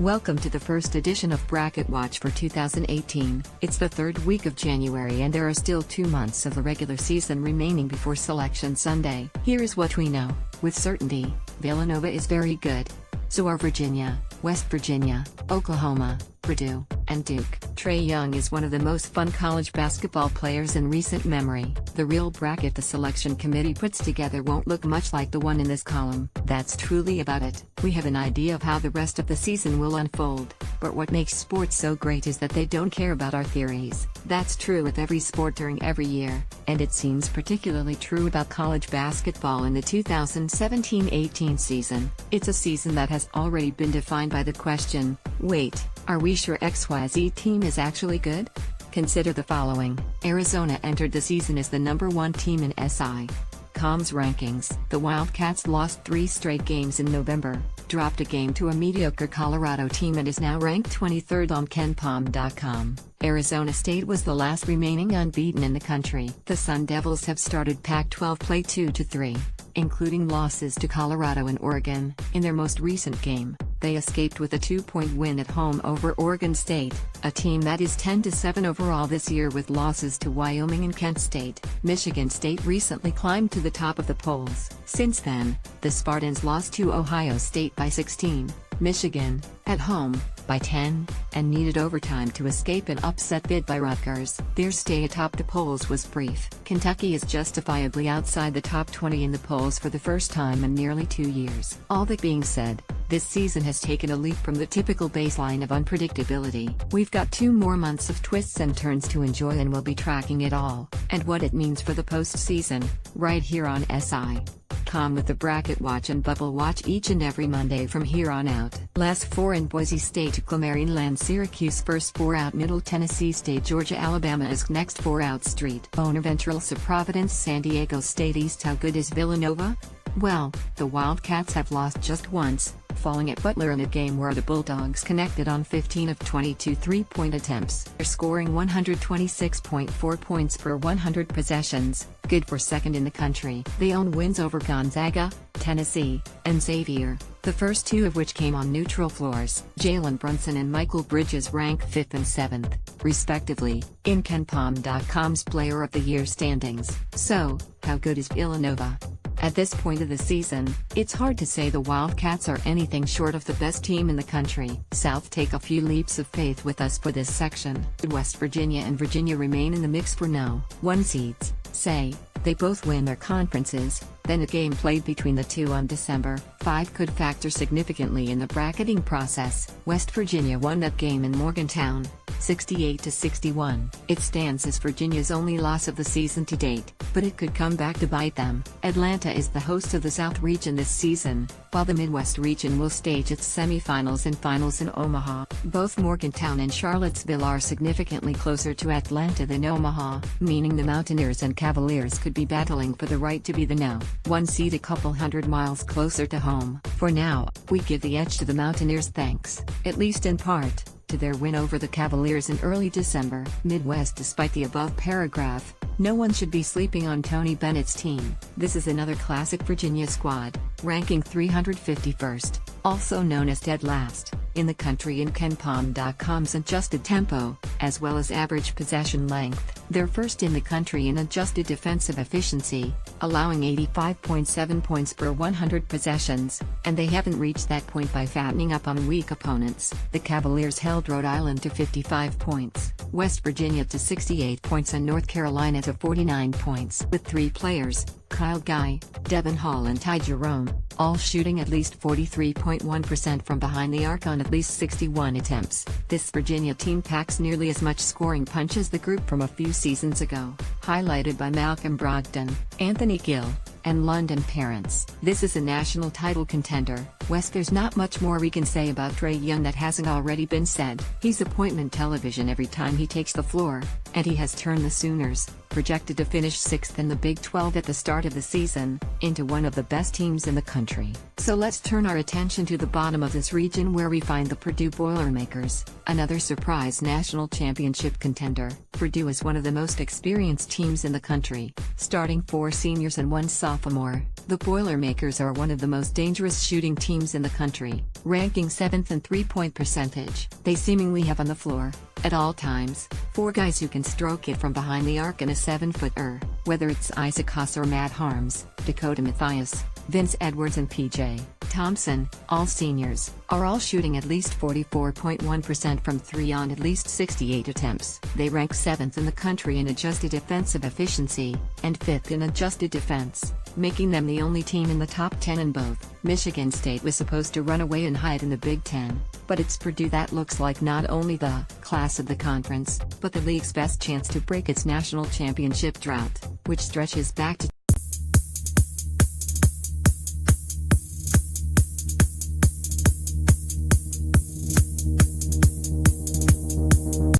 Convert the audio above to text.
Welcome to the first edition of Bracket Watch for 2018. It's the third week of January and there are still 2 months of the regular season remaining before Selection Sunday. Here is what we know. With certainty, Villanova is very good. So are Virginia, West Virginia, Oklahoma, Purdue, and Duke. Trae Young is one of the most fun college basketball players in recent memory. The real bracket the selection committee puts together won't look much like the one in this column. That's truly about it. We have an idea of how the rest of the season will unfold, but what makes sports so great is that they don't care about our theories. That's true with every sport during every year, and it seems particularly true about college basketball in the 2017-18 season. It's a season that has already been defined by the question, wait, are we sure XYZ team is actually good? Consider the following. Arizona entered the season as the #1 team in SI.com's rankings. The Wildcats lost 3 straight games in November, dropped a game to a mediocre Colorado team and is now ranked 23rd on KenPom.com. Arizona State was the last remaining unbeaten in the country. The Sun Devils have started Pac-12 play 2-3, including losses to Colorado and Oregon. In their most recent game, they escaped with a 2-point win at home over Oregon State, a team that is 10-7 overall this year with losses to Wyoming and Kent State. Michigan State recently climbed to the top of the polls. Since then, the Spartans lost to Ohio State by 16, Michigan, at home, by 10, and needed overtime to escape an upset bid by Rutgers. Their stay atop the polls was brief. Kentucky is justifiably outside the top 20 in the polls for the first time in nearly 2 years. All that being said, this season has taken a leap from the typical baseline of unpredictability. We've got 2 more months of twists and turns to enjoy and we'll be tracking it all, and what it means for the postseason, right here on SI.com with the Bracket Watch and Bubble Watch each and every Monday from here on out. Last 4 in Boise State, Marineland, Syracuse. First 4 out, Middle Tennessee State, Georgia, Alabama is next. 4 out, Street, Bonaventure, Providence, San Diego State East. How good is Villanova? Well, the Wildcats have lost just once, falling at Butler in a game where the Bulldogs connected on 15 of 22 3-point attempts. They're scoring 126.4 points per 100 possessions, good for second in the country. They own wins over Gonzaga, Tennessee, and Xavier, the first 2 of which came on neutral floors. Jalen Brunson and Michael Bridges rank 5th and 7th, respectively, in KenPom.com's Player of the Year standings. So, how good is Villanova? At this point of the season, it's hard to say the Wildcats are anything short of the best team in the country. South, take a few leaps of faith with us for this section. West Virginia and Virginia remain in the mix for no 1 seeds. Say, they both win their conferences, then a game played between the 2 on December 5 could factor significantly in the bracketing process. West Virginia won that game in Morgantown, 68-61. It stands as Virginia's only loss of the season to date, but it could come back to bite them. Atlanta is the host of the South region this season, while the Midwest region will stage its semifinals and finals in Omaha. Both Morgantown and Charlottesville are significantly closer to Atlanta than Omaha, meaning the Mountaineers and Cavaliers could be battling for the right to be the No. 1 seed a couple hundred miles closer to home. For now, we give the edge to the Mountaineers thanks, at least in part, to their win over the Cavaliers in early December. Midwest. Despite the above paragraph, no one should be sleeping on Tony Bennett's team. This is another classic Virginia squad, ranking 351st, also known as dead last, in the country in KenPom.com's adjusted tempo, as well as average possession length. They're first in the country in adjusted defensive efficiency, allowing 85.7 points per 100 possessions, and they haven't reached that point by fattening up on weak opponents. The Cavaliers held Rhode Island to 55 points, West Virginia to 68 points and North Carolina to 49 points. With 3 players, Kyle Guy, Devin Hall and Ty Jerome, all shooting at least 43.1% from behind the arc on at least 61 attempts. This Virginia team packs nearly as much scoring punch as the group from a few seasons ago, highlighted by Malcolm Brogdon, Anthony Gill, and London Parents. This is a national title contender. West, there's not much more we can say about Trae Young that hasn't already been said. He's appointment television every time he takes the floor, and he has turned the Sooners, projected to finish 6th in the Big 12 at the start of the season, into one of the best teams in the country. So let's turn our attention to the bottom of this region where we find the Purdue Boilermakers, another surprise national championship contender. Purdue is one of the most experienced teams in the country, starting 4 seniors and 1 sophomore. The Boilermakers are one of the most dangerous shooting teams in the country, ranking 7th in three-point percentage. They seemingly have on the floor, at all times, 4 guys who can stroke it from behind the arc and a 7-footer, whether it's Isaac Haas or Matt Harms, Dakota Mathias, Vince Edwards and PJ Thompson, all seniors, are all shooting at least 44.1% from 3 on at least 68 attempts. They rank 7th in the country in adjusted defensive efficiency, and 5th in adjusted defense, making them the only team in the top 10 in both. Michigan State was supposed to run away and hide in the Big Ten, but it's Purdue that looks like not only the class of the conference, but the league's best chance to break its national championship drought, which stretches back to